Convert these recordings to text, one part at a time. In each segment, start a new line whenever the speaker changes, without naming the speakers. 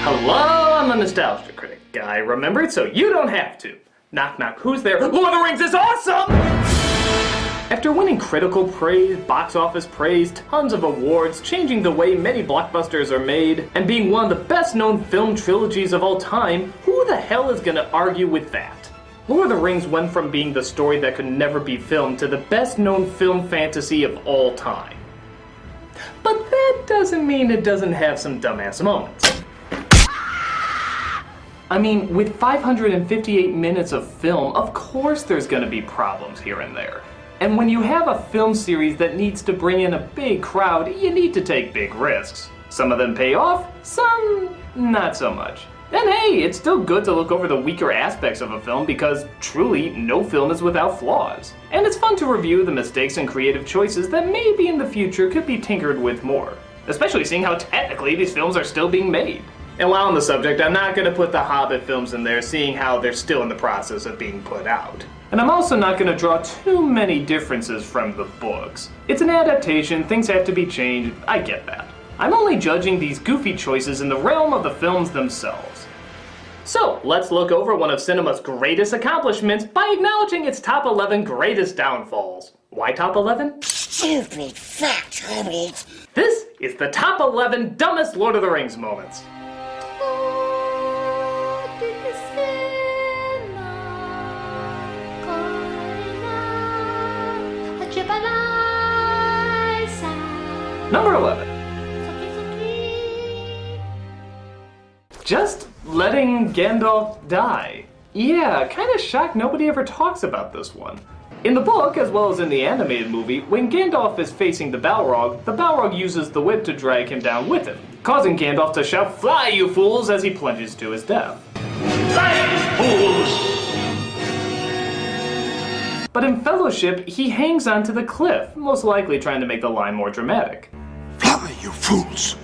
Hello, I'm the Nostalgia Critic. I remembered so you don't have to. Knock knock, who's there? Lord of the Rings is awesome! After winning critical praise, box office praise, tons of awards, changing the way many blockbusters are made, and being one of the best known film trilogies of all time, who the hell is gonna argue with that? Lord of the Rings went from being the story that could never be filmed to the best known film fantasy of all time. But that doesn't mean it doesn't have some dumbass moments. I mean, with 558 minutes of film, of course there's gonna be problems here and there. And when you have a film series that needs to bring in a big crowd, you need to take big risks. Some of them pay off, some not so much. And hey, it's still good to look over the weaker aspects of a film because truly, no film is without flaws. And it's fun to review the mistakes and creative choices that maybe in the future could be tinkered with more. Especially seeing how technically these films are still being made. And while on the subject, I'm not going to put the Hobbit films in there, seeing how they're still in the process of being put out. And I'm also not going to draw too many differences from the books. It's an adaptation, things have to be changed, I get that. I'm only judging these goofy choices in the realm of the films themselves. So, let's look over one of cinema's greatest accomplishments by acknowledging its top 11 greatest downfalls. Why top 11?
Stupid fact, Hobbit.
This is the top 11 dumbest Lord of the Rings moments. Number 11. Just letting Gandalf die. Yeah, kinda shocked nobody ever talks about this one. In the book, as well as in the animated movie, when Gandalf is facing the Balrog uses the whip to drag him down with him, causing Gandalf to shout, "Fly, you fools!" as he plunges to his death. Fly, fools! But in Fellowship, he hangs onto the cliff, most likely trying to make the line more dramatic.
Fly, you fools!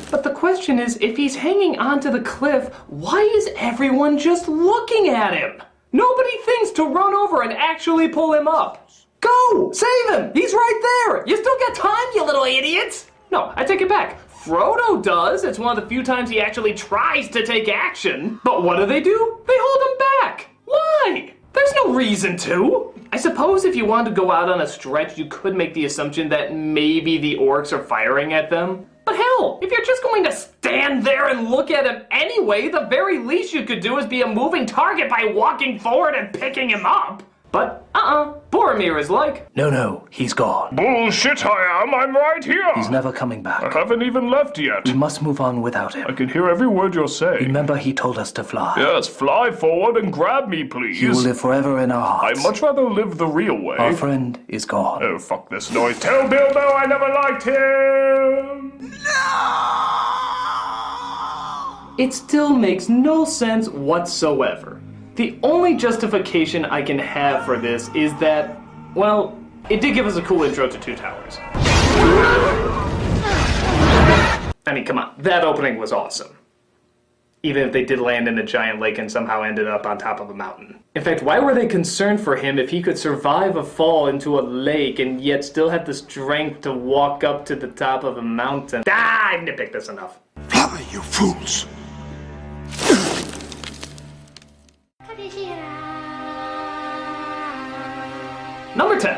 But the question is, if he's hanging onto the cliff, why is everyone just looking at him? Nobody thinks to run over and actually pull him up. Go! Save him! He's right there! You still got time, you little idiots! No, I take it back. Frodo does. It's one of the few times he actually tries to take action. But what do? They hold him back. Why? There's no reason to. I suppose if you wanted to go out on a stretch, you could make the assumption that maybe the orcs are firing at them. But hell, if you're just going to stand there and look at him anyway, the very least you could do is be a moving target by walking forward and picking him up. But, Boromir is like, No, he's gone.
Bullshit I am, I'm right here!
He's never coming back.
I haven't even left yet.
We must move on without him.
I can hear every word you're saying.
Remember, he told us to fly.
Yes, fly forward and grab me, please.
He will live forever in our hearts.
I'd much rather live the real way.
Our friend is gone.
Oh, fuck this noise. Tell Bilbo I never liked him!
It still makes no sense whatsoever. The only justification I can have for this is that, well, it did give us a cool intro to Two Towers. I mean, come on, that opening was awesome. Even if they did land in a giant lake and somehow ended up on top of a mountain. In fact, why were they concerned for him if he could survive a fall into a lake and yet still have the strength to walk up to the top of a mountain? I've nitpicked this enough.
Fly, you fools!
Number 10.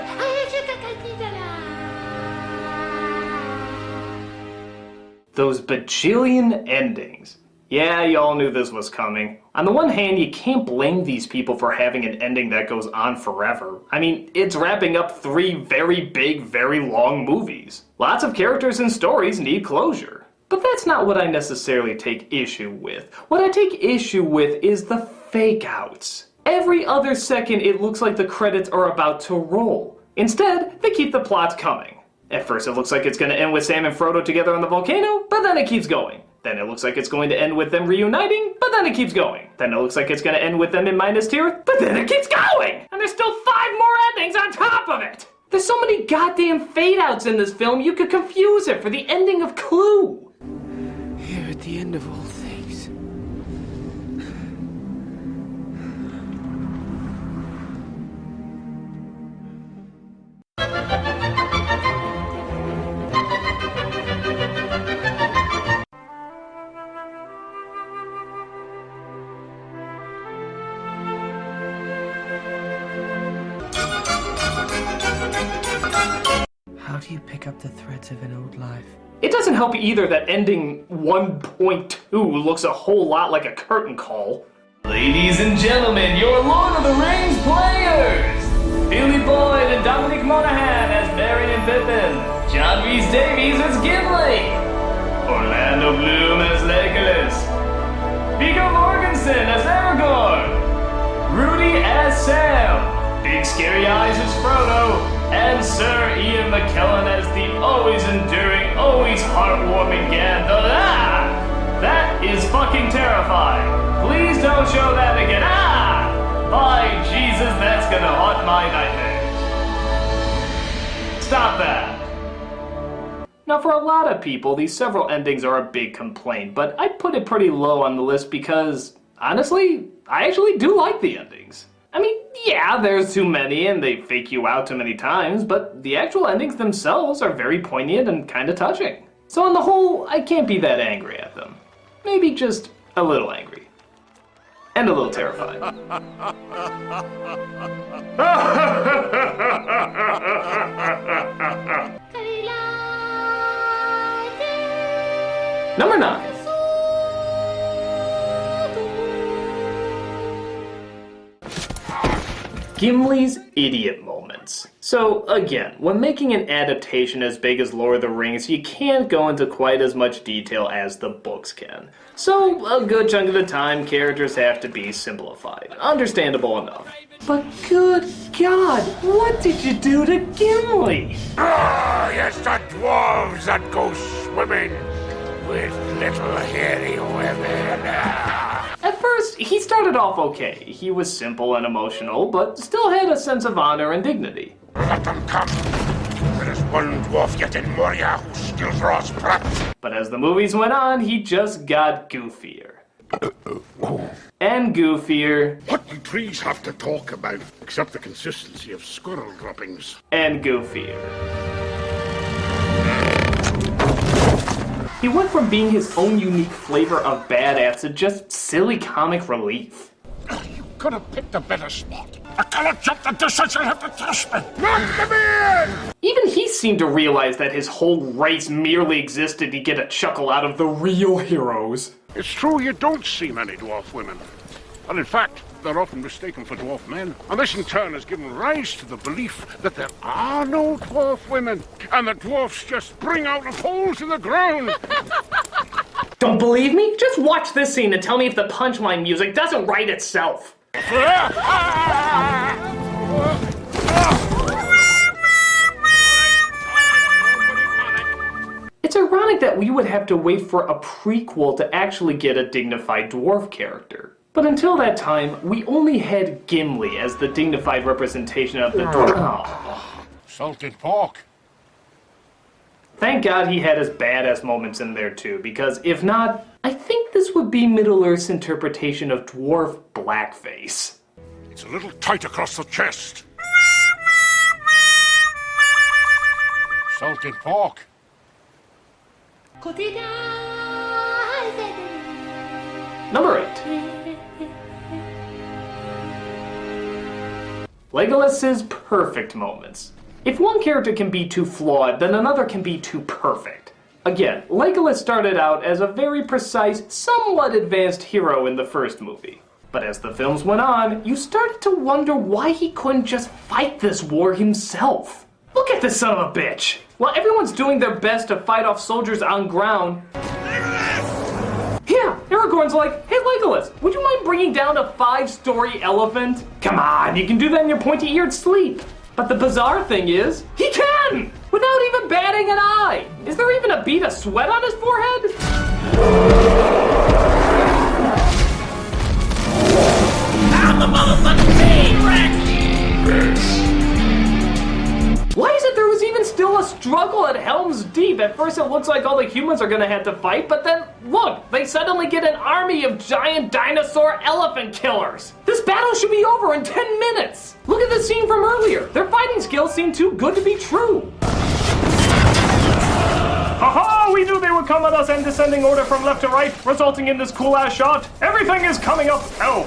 Those bajillion endings. Yeah, y'all knew this was coming. On the one hand, you can't blame these people for having an ending that goes on forever. I mean, it's wrapping up 3 very big, very long movies. Lots of characters and stories need closure. But that's not what I necessarily take issue with. What I take issue with is the fake-outs. Every other second, it looks like the credits are about to roll. Instead, they keep the plot coming. At first, it looks like it's going to end with Sam and Frodo together on the volcano, but then it keeps going. Then it looks like it's going to end with them reuniting, but then it keeps going. Then it looks like it's going to end with them in Minas Tirith, but then it keeps going! And there's still 5 more endings on top of it! There's so many goddamn fade-outs in this film, you could confuse it for the ending of Clue.
Here at the end of all things. do you pick up the threads of an old life?
It doesn't help either that ending 1.2 looks a whole lot like a curtain call. Ladies and gentlemen, your Lord of the Rings players! Billy Boyd and Dominic Monaghan as Merry and Pippin, John Rhys-Davies as Gimli, Orlando Bloom as Legolas, Viggo Mortensen as Aragorn, Rudy as Sam, Big Scary Eyes as Frodo, and Sir Ian McKellen as the always enduring, always heartwarming Gandalf. Ah! That is fucking terrifying. Please don't show that again. Ah! By Jesus, that's gonna haunt my nightmares. Stop that. Now, for a lot of people, these several endings are a big complaint, but I put it pretty low on the list because, honestly, I actually do like the endings. I mean, yeah, there's too many and they fake you out too many times, but the actual endings themselves are very poignant and kind of touching. So on the whole, I can't be that angry at them. Maybe just a little angry. And a little terrified. Number 9. Gimli's idiot moments. So again, when making an adaptation as big as Lord of the Rings, you can't go into quite as much detail as the books can. So a good chunk of the time, characters have to be simplified. Understandable enough. But good God, what did you do to Gimli?
Ah, yes, the dwarves that go swimming with little hairy women.
At first, he started off okay. He was simple and emotional, but still had a sense of honor and dignity.
Let them come. There is one dwarf yet in Moria who still draws breath.
But as the movies went on, he just got goofier. And goofier.
What do trees have to talk about except the consistency of squirrel droppings?
And goofier. He went from being his own unique flavor of badass to just silly comic relief.
You could have picked a better spot. I cannot jump the distance, you'll have to trust me. Knock them in!
Even he seemed to realize that his whole race merely existed to get a chuckle out of the real heroes.
It's true you don't see many dwarf women. And in fact, they're often mistaken for dwarf men. And this in turn has given rise to the belief that there are no dwarf women. And that dwarfs just spring out of holes in the ground.
Don't believe me? Just watch this scene and tell me if the punchline music doesn't write itself. It's ironic that we would have to wait for a prequel to actually get a dignified dwarf character. But until that time, we only had Gimli as the dignified representation of the dwarf. Oh.
Salted pork.
Thank God he had his badass moments in there too, because if not, I think this would be Middle-earth's interpretation of dwarf blackface.
It's a little tight across the chest. Salted pork.
Number 8. Legolas's perfect moments. If one character can be too flawed, then another can be too perfect. Again, Legolas started out as a very precise, somewhat advanced hero in the first movie. But as the films went on, you started to wonder why he couldn't just fight this war himself. Look at this son of a bitch! While everyone's doing their best to fight off soldiers on ground, yeah, Aragorn's like, hey Legolas, would you mind bringing down a 5-story elephant? Come on, you can do that in your pointy-eared sleep. But the bizarre thing is, he can! Without even batting an eye! Is there even a bead of sweat on his forehead? I'm the motherfucking T-Rex! Why is it there was even still a struggle at Helm's Deep? At first it looks like all the humans are gonna have to fight, but then, look, they suddenly get an army of giant dinosaur elephant killers. This battle should be over in 10 minutes. Look at the scene from earlier. Their fighting skills seem too good to be true.
Aha! We knew they would come at us in descending order from left to right, resulting in this cool-ass shot. Everything is coming up hell.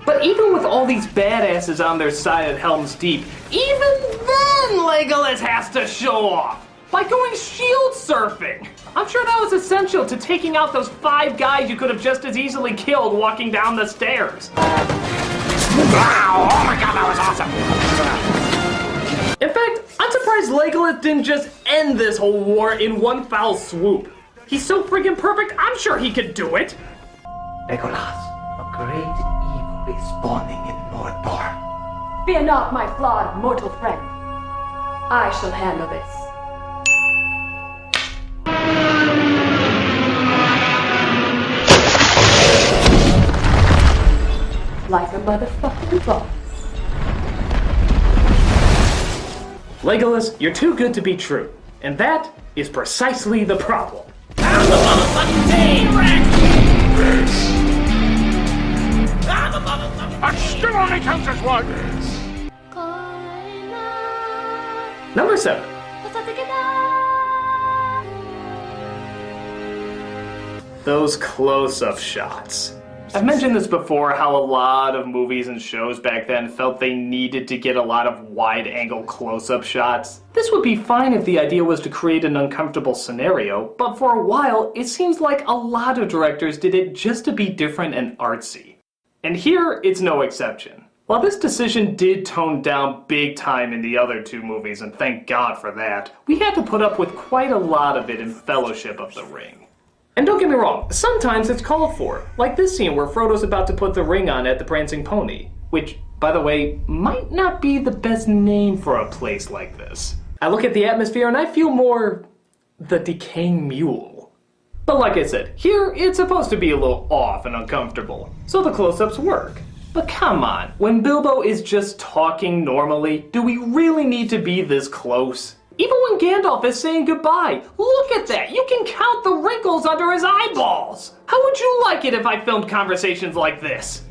But even with all these badasses on their side at Helm's Deep, even then Legolas has to show off. By going shield surfing! I'm sure that was essential to taking out those 5 guys you could have just as easily killed walking down the stairs.
Wow! Oh my god, that was awesome!
In fact, I'm surprised Legolas didn't just end this whole war in one foul swoop. He's so freaking perfect, I'm sure he could do it!
Legolas, a great evil is spawning in Mordor.
Fear not, my flawed mortal friend. I shall handle this. Like a motherfucking boss.
Legolas, you're too good to be true. And that is precisely the problem. I'm the motherfucking
That still only counts as one!
Number 7. Those close-up shots. I've mentioned this before, how a lot of movies and shows back then felt they needed to get a lot of wide-angle close-up shots. This would be fine if the idea was to create an uncomfortable scenario, but for a while, it seems like a lot of directors did it just to be different and artsy. And here, it's no exception. While this decision did tone down big time in the other 2 movies, and thank God for that, we had to put up with quite a lot of it in Fellowship of the Ring. And don't get me wrong, sometimes it's called for, like this scene where Frodo's about to put the ring on at the Prancing Pony, which, by the way, might not be the best name for a place like this. I look at the atmosphere and I feel more the decaying mule. But like I said, here it's supposed to be a little off and uncomfortable, so the close-ups work. But come on, when Bilbo is just talking normally, do we really need to be this close? Even when Gandalf is saying goodbye, look at that! You can count the wrinkles under his eyeballs! How would you like it if I filmed conversations like this?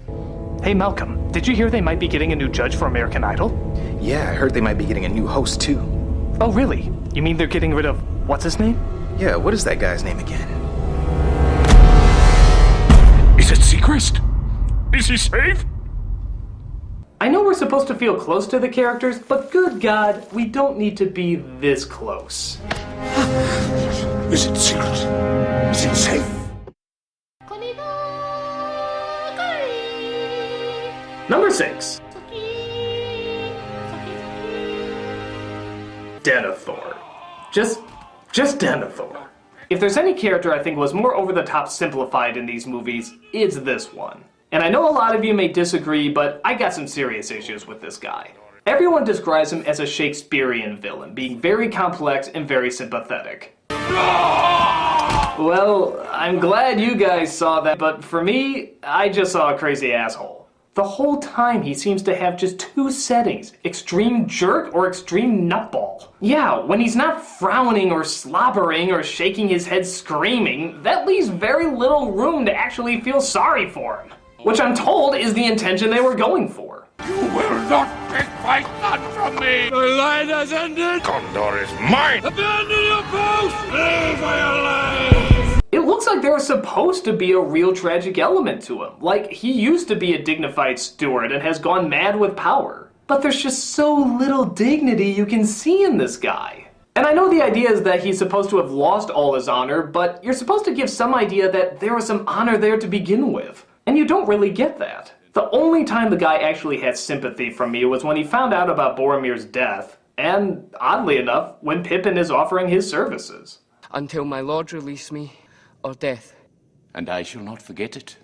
Hey Malcolm, did you hear they might be getting a new judge for American Idol?
Yeah, I heard they might be getting a new host too.
Oh really? You mean they're getting rid of, what's his name?
Yeah, what is that guy's name again?
Is it Seacrest? Is he safe?
I know we're supposed to feel close to the characters, but good God, we don't need to be this close.
Is it secret? Is it safe?
Number 6. Denethor. Just Denethor. If there's any character I think was more over-the-top simplified in these movies, it's this one. And I know a lot of you may disagree, but I got some serious issues with this guy. Everyone describes him as a Shakespearean villain, being very complex and very sympathetic. Well, I'm glad you guys saw that, but for me, I just saw a crazy asshole. The whole time he seems to have just 2 settings, extreme jerk or extreme nutball. Yeah, when he's not frowning or slobbering or shaking his head screaming, that leaves very little room to actually feel sorry for him. Which I'm told is the intention they were going for.
You will not take my son from me! The line has ended! Gondor is mine! Abandon your post! Leave for your life!
It looks like there was supposed to be a real tragic element to him. Like, he used to be a dignified steward and has gone mad with power. But there's just so little dignity you can see in this guy. And I know the idea is that he's supposed to have lost all his honor, but you're supposed to give some idea that there was some honor there to begin with. And you don't really get that. The only time the guy actually had sympathy from me was when he found out about Boromir's death, and, oddly enough, when Pippin is offering his services.
Until my lord release me, or death.
And I shall not forget it,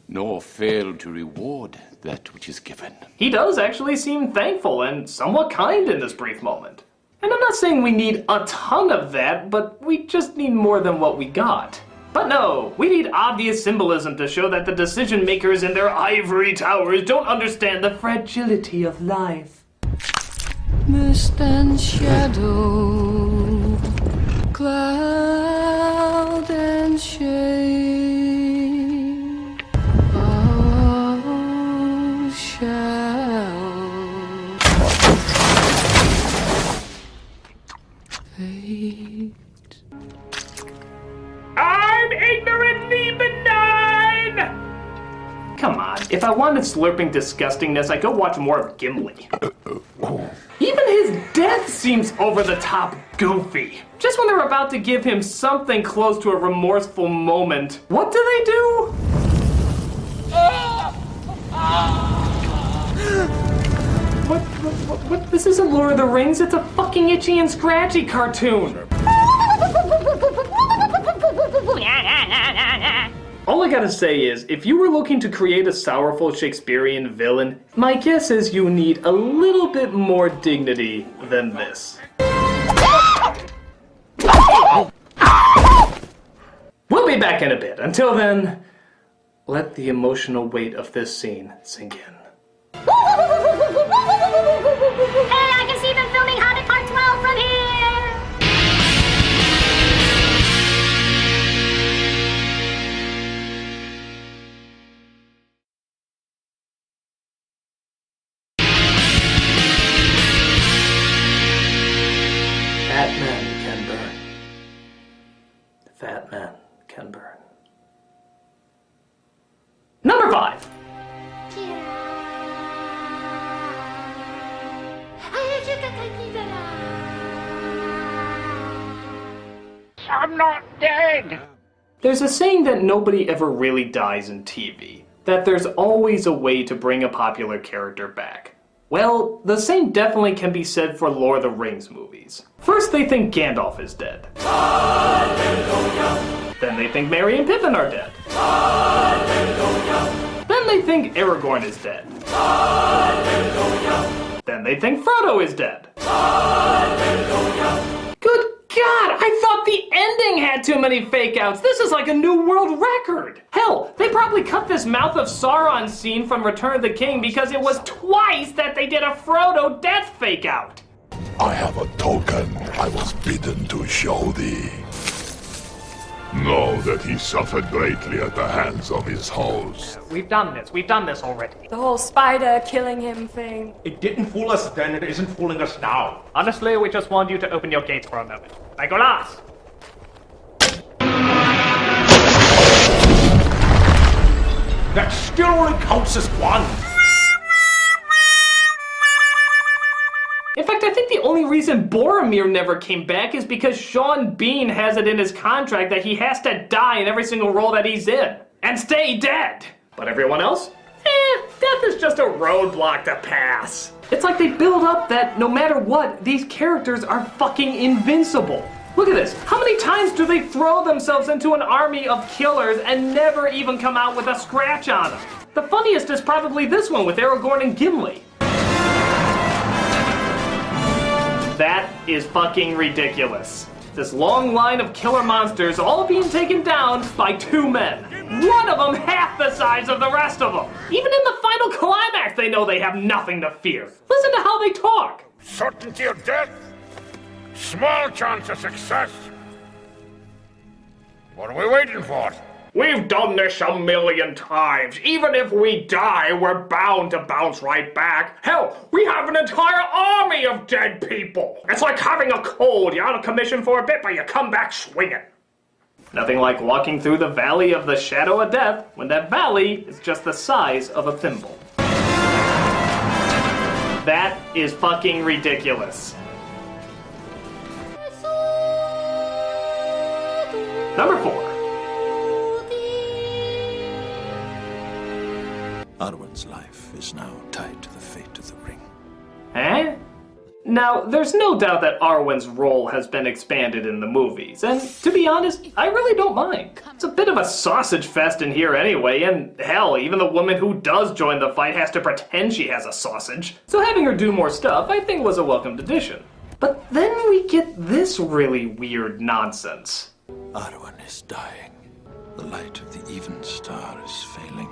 nor fail to reward that which is given.
He does actually seem thankful and somewhat kind in this brief moment. And I'm not saying we need a ton of that, but we just need more than what we got. But no, we need obvious symbolism to show that the decision makers in their ivory towers don't understand the fragility of life.
Mist and shadow, cloud and shade, all shall fade.
I'm ignorantly benign! Come on, if I wanted slurping disgustingness, I'd go watch more of Gimli. Even his death seems over-the-top goofy. Just when they're about to give him something close to a remorseful moment, what do they do? What? This isn't Lord of the Rings, it's a fucking Itchy and Scratchy cartoon. All I gotta say is, if you were looking to create a sorrowful Shakespearean villain, my guess is you need a little bit more dignity than this. We'll be back in a bit. Until then, let the emotional weight of this scene sink in.
Hey, I can see them filming Hobbit Part 12 from here!
Fat men can burn. Fat men can burn. Number 5.
I'm not dead!
There's a saying that nobody ever really dies in TV, that there's always a way to bring a popular character back. Well, the same definitely can be said for Lord of the Rings movies. First they think Gandalf is dead. Hallelujah. Then they think Merry and Pippin are dead. Hallelujah. Then they think Aragorn is dead. Hallelujah. Then they think Frodo is dead. Hallelujah. Good God, I thought the ending had too many fake outs. This is like a new world record. Hell, they probably cut this Mouth of Sauron scene from Return of the King because it was twice that they did a Frodo death fake out.
I have a token I was bidden to show thee. Know that he suffered greatly at the hands of his host.
We've done this already.
The whole spider killing him thing.
It didn't fool us then, it isn't fooling us now.
Honestly, we just want you to open your gates for a moment. Legolas!
That still only counts as one.
In fact, I think the only reason Boromir never came back is because Sean Bean has it in his contract that he has to die in every single role that he's in. And stay dead! But everyone else? Death is just a roadblock to pass. It's like they build up that no matter what, these characters are fucking invincible. Look at this. How many times do they throw themselves into an army of killers and never even come out with a scratch on them? The funniest is probably this one with Aragorn and Gimli. That is fucking ridiculous. This long line of killer monsters all being taken down by 2 men. One of them half the size of the rest of them. Even in the final climax, they know they have nothing to fear. Listen to how they talk.
Certainty of death? Small chance of success. What are we waiting for?
We've done this a million times. Even if we die, we're bound to bounce right back. Hell, we have an entire army of dead people. It's like having a cold. You're out of commission for a bit, but you come back swinging. Nothing like walking through the valley of the shadow of death when that valley is just the size of a thimble. That is fucking ridiculous. Number 4.
Arwen's life is now tied to the fate of the ring.
Eh? Now, there's no doubt that Arwen's role has been expanded in the movies, and to be honest, I really don't mind. It's a bit of a sausage fest in here anyway, and hell, even the woman who does join the fight has to pretend she has a sausage. So having her do more stuff, I think was a welcomed addition. But then we get this really weird nonsense.
Arwen is dying. The light of the even star is failing.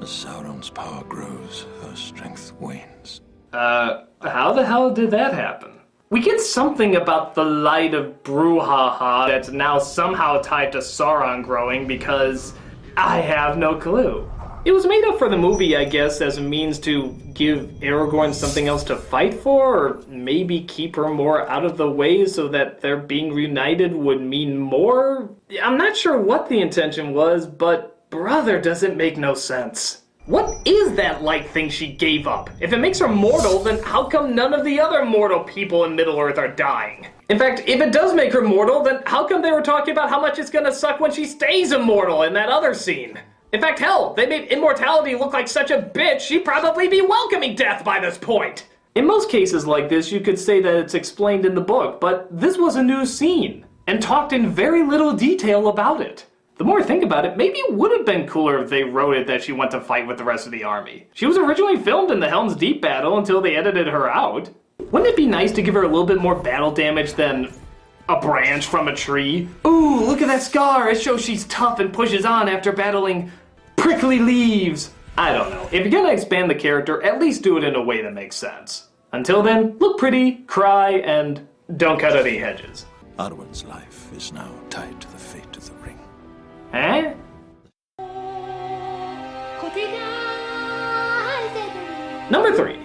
As Sauron's power grows, her strength wanes.
How the hell did that happen? We get something about the light of brouhaha that's now somehow tied to Sauron growing because I have no clue. It was made up for the movie, I guess, as a means to give Aragorn something else to fight for, or maybe keep her more out of the way so that their being reunited would mean more? I'm not sure what the intention was, but brother, does it make no sense. What is that light thing she gave up? If it makes her mortal, then how come none of the other mortal people in Middle-earth are dying? In fact, if it does make her mortal, then how come they were talking about how much it's gonna suck when she stays immortal in that other scene? In fact, hell, they made immortality look like such a bitch, she'd probably be welcoming death by this point. In most cases like this, you could say that it's explained in the book, but this was a new scene, and talked in very little detail about it. The more I think about it, maybe it would have been cooler if they wrote it that she went to fight with the rest of the army. She was originally filmed in the Helm's Deep battle until they edited her out. Wouldn't it be nice to give her a little bit more battle damage than a branch from a tree? Ooh, look at that scar! It shows she's tough and pushes on after battling prickly leaves. I don't know. If you're gonna expand the character, at least do it in a way that makes sense. Until then, look pretty, cry, and don't cut any hedges.
Arwen's life is now tied to the fate of the ring.
Eh? Number 3.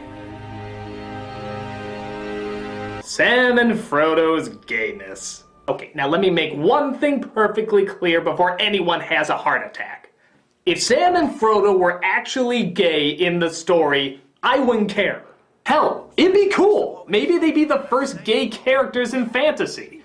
Sam and Frodo's gayness. Okay, now let me make one thing perfectly clear before anyone has a heart attack. If Sam and Frodo were actually gay in the story, I wouldn't care. Hell, it'd be cool. Maybe they'd be the first gay characters in fantasy.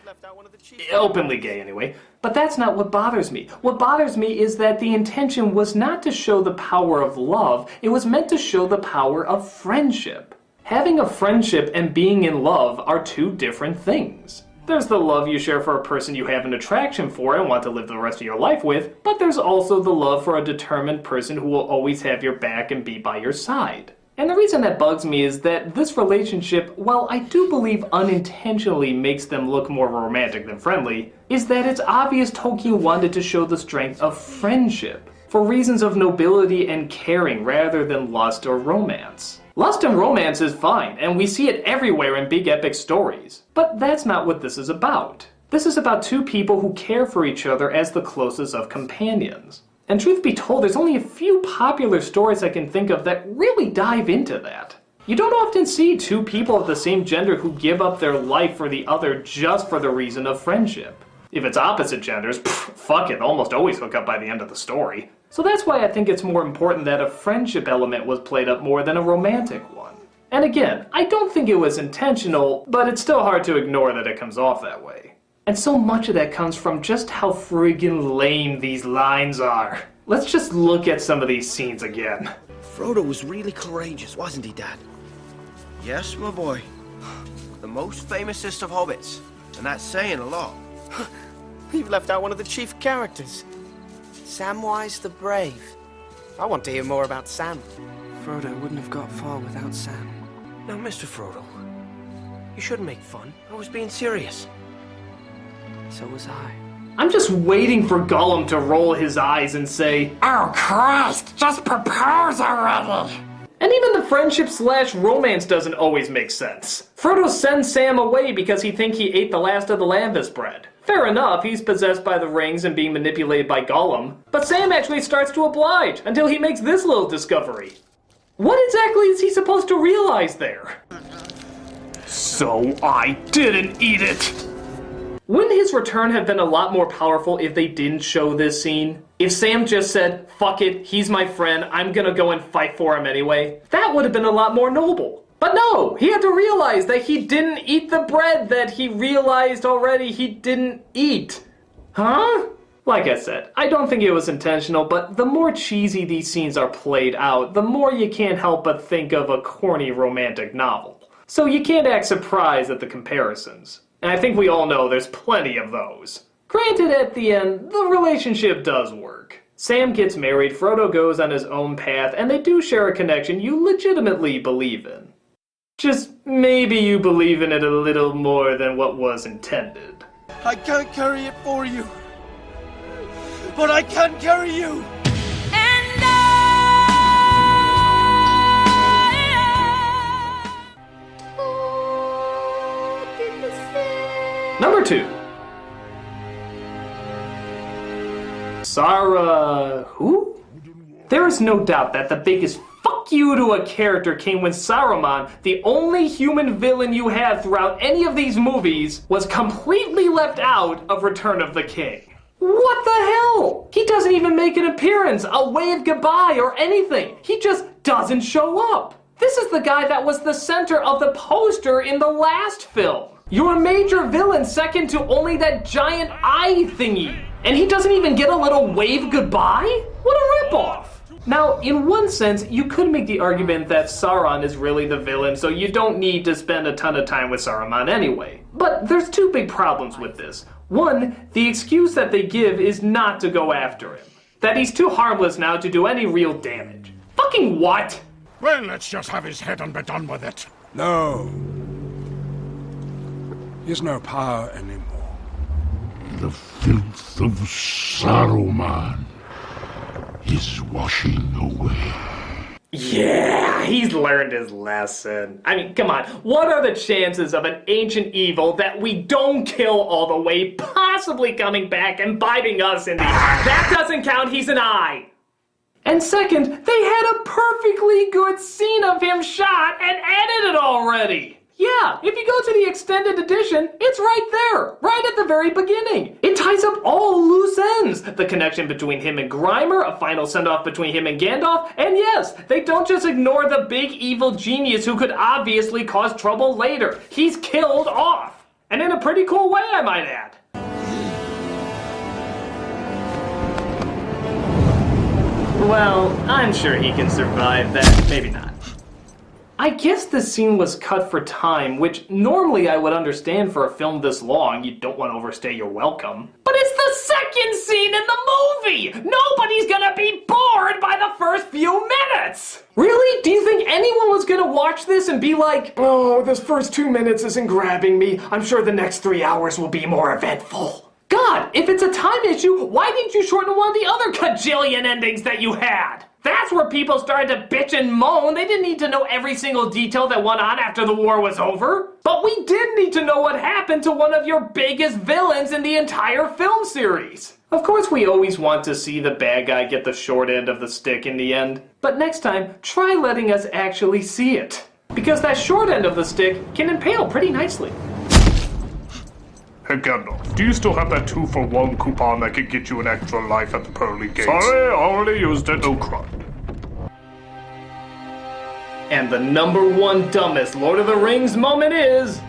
Openly gay, anyway. But that's not what bothers me. What bothers me is that the intention was not to show the power of love, it was meant to show the power of friendship. Having a friendship and being in love are two different things. There's the love you share for a person you have an attraction for and want to live the rest of your life with, but there's also the love for a determined person who will always have your back and be by your side. And the reason that bugs me is that this relationship, while I do believe unintentionally makes them look more romantic than friendly, is that it's obvious Tolkien wanted to show the strength of friendship, for reasons of nobility and caring rather than lust or romance. Lust and romance is fine, and we see it everywhere in big epic stories. But that's not what this is about. This is about two people who care for each other as the closest of companions. And truth be told, there's only a few popular stories I can think of that really dive into that. You don't often see two people of the same gender who give up their life for the other just for the reason of friendship. If it's opposite genders, fuck it, they'll almost always hook up by the end of the story. So that's why I think it's more important that a friendship element was played up more than a romantic one. And again, I don't think it was intentional, but it's still hard to ignore that it comes off that way. And so much of that comes from just how friggin' lame these lines are. Let's just look at some of these scenes again.
Frodo was really courageous, wasn't he, Dad? Yes, my boy. The most famousest of hobbits. And that's saying a lot.
You've left out one of the chief characters. Samwise the Brave. I want to hear more about Sam.
Frodo wouldn't have got far without Sam.
Now, Mr. Frodo, you shouldn't make fun. I was being serious.
So was I.
I'm just waiting for Gollum to roll his eyes and say,
"Oh Christ, just propose already!"
And even the friendship/romance doesn't always make sense. Frodo sends Sam away because he thinks he ate the last of the Lanvis bread. Fair enough, he's possessed by the rings and being manipulated by Gollum, but Sam actually starts to oblige until he makes this little discovery. What exactly is he supposed to realize there? So I didn't eat it! Wouldn't his return have been a lot more powerful if they didn't show this scene? If Sam just said, fuck it, he's my friend, I'm gonna go and fight for him anyway? That would have been a lot more noble. But no, he had to realize that he didn't eat the bread that he realized already he didn't eat. Huh? Like I said, I don't think it was intentional, but the more cheesy these scenes are played out, the more you can't help but think of a corny romantic novel. So you can't act surprised at the comparisons. And I think we all know there's plenty of those. Granted, at the end, the relationship does work. Sam gets married, Frodo goes on his own path, and they do share a connection you legitimately believe in. Just maybe you believe in it a little more than what was intended.
I can't carry it for you, but I can carry you!
Number 2. Sarah... who? There is no doubt that the biggest fuck you to a character came when Saruman, the only human villain you have throughout any of these movies, was completely left out of Return of the King. What the hell? He doesn't even make an appearance, a wave goodbye, or anything. He just doesn't show up. This is the guy that was the center of the poster in the last film. Your major villain second to only that giant eye thingy. And he doesn't even get a little wave goodbye? What a ripoff. Now, in one sense, you could make the argument that Sauron is really the villain, so you don't need to spend a ton of time with Saruman anyway. But there's two big problems with this. One, the excuse that they give is not to go after him. That he's too harmless now to do any real damage. Fucking what?
Well, let's just have his head and be done with it.
No. He has no power anymore.
The filth of Saruman is washing away.
Yeah, he's learned his lesson. I mean, come on. What are the chances of an ancient evil that we don't kill all the way possibly coming back and biting us in the eye? That doesn't count. He's an eye. And second, they had a perfectly good scene of him shot and edited already. Yeah, if you go to the extended edition, it's right there, right at the very beginning. It ties up all loose ends. The connection between him and Grimer, a final send-off between him and Gandalf, and yes, they don't just ignore the big evil genius who could obviously cause trouble later. He's killed off. And in a pretty cool way, I might add. Well, I'm sure he can survive that. Maybe not. I guess this scene was cut for time, which normally I would understand for a film this long. You don't want to overstay your welcome. But it's the second scene in the movie! Nobody's gonna be bored by the first few minutes! Really? Do you think anyone was gonna watch this and be like, oh, this first 2 minutes isn't grabbing me. I'm sure the next 3 hours will be more eventful. God, if it's a time issue, why didn't you shorten one of the other cajillion endings that you had? That's where people started to bitch and moan. They didn't need to know every single detail that went on after the war was over. But we did need to know what happened to one of your biggest villains in the entire film series. Of course, we always want to see the bad guy get the short end of the stick in the end. But next time, try letting us actually see it. Because that short end of the stick can impale pretty nicely.
Hey Gandalf, do you still have that 2-for-1 coupon that could get you an extra life at the pearly gates? Sorry, I already used it, no crud.
And the number one dumbest Lord of the Rings moment is...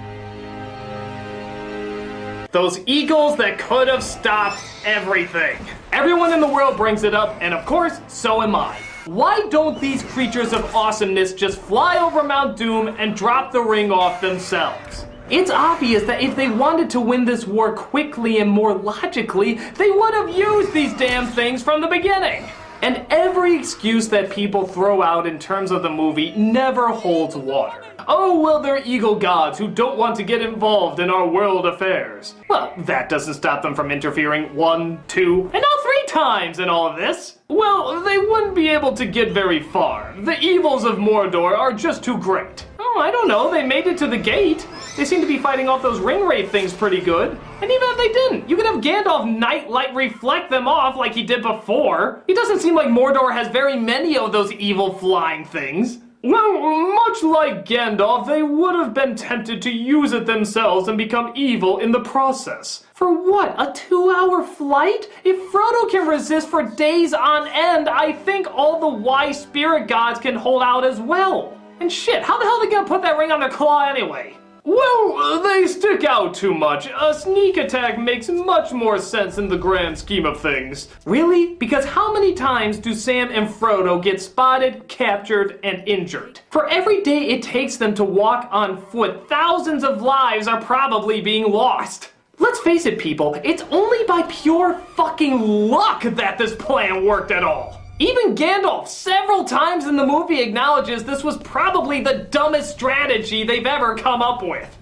those eagles that could have stopped everything. Everyone in the world brings it up, and of course, so am I. Why don't these creatures of awesomeness just fly over Mount Doom and drop the ring off themselves? It's obvious that if they wanted to win this war quickly and more logically, they would have used these damn things from the beginning. And every excuse that people throw out in terms of the movie never holds water. Oh, well, they're eagle gods who don't want to get involved in our world affairs. Well, that doesn't stop them from interfering 1, 2, and now 3 times in all of this. Well, they wouldn't be able to get very far. The evils of Mordor are just too great. Oh, I don't know, they made it to the gate. They seem to be fighting off those ring wraith things pretty good. And even if they didn't, you could have Gandalf nightlight reflect them off like he did before. It doesn't seem like Mordor has very many of those evil flying things. Well, much like Gandalf, they would have been tempted to use it themselves and become evil in the process. For what, a 2-hour flight? If Frodo can resist for days on end, I think all the wise spirit gods can hold out as well. And shit, how the hell are they gonna put that ring on their claw anyway? Well, they stick out too much. A sneak attack makes much more sense in the grand scheme of things. Really? Because how many times do Sam and Frodo get spotted, captured, and injured? For every day it takes them to walk on foot, thousands of lives are probably being lost. Let's face it, people, it's only by pure fucking luck that this plan worked at all. Even Gandalf, several times in the movie, acknowledges this was probably the dumbest strategy they've ever come up with.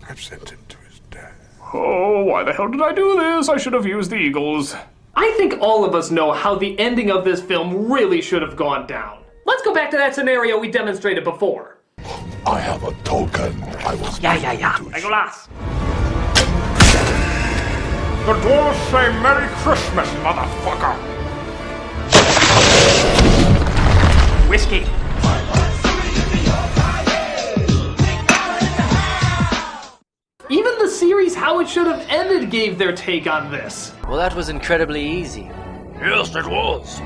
I've sent him to his death.
Oh, why the hell did I do this? I should have used the eagles.
I think all of us know how the ending of this film really should have gone down. Let's go back to that scenario we demonstrated before.
I have a token. I was...
Yeah. Legolas.
The dwarves say Merry Christmas, motherfucker!
Whiskey. Even the series how it should have ended gave their take on this.
Well, that was incredibly easy.
Yes, it was.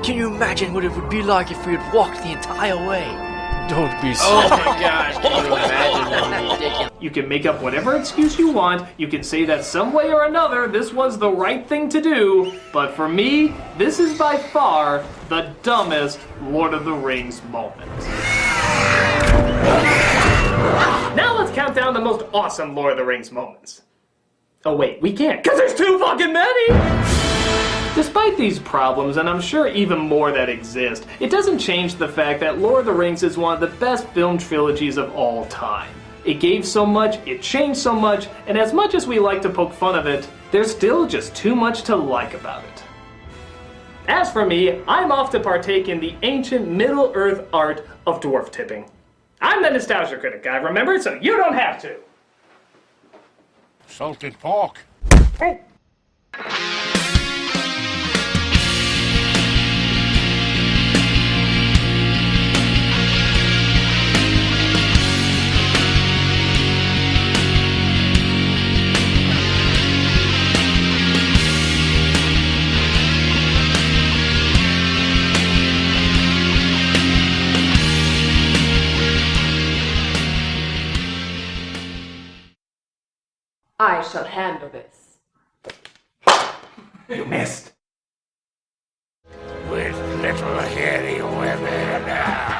Can you imagine what it would be like if we had walked the entire way? Don't be so...
Oh my gosh, can you imagine? That's ridiculous.
You can make up whatever excuse you want, you can say that some way or another this was the right thing to do, but for me, this is by far the dumbest Lord of the Rings moment. Now let's count down the most awesome Lord of the Rings moments. Oh wait, we can't, because there's too fucking many! Despite these problems, and I'm sure even more that exist, it doesn't change the fact that Lord of the Rings is one of the best film trilogies of all time. It gave so much, it changed so much, and as much as we like to poke fun of it, there's still just too much to like about it. As for me, I'm off to partake in the ancient Middle-earth art of dwarf tipping. I'm the Nostalgia Critic guy, remember? So you don't have to!
Salted pork.
Oh.
I shall handle this.
You missed.
With little hairy women.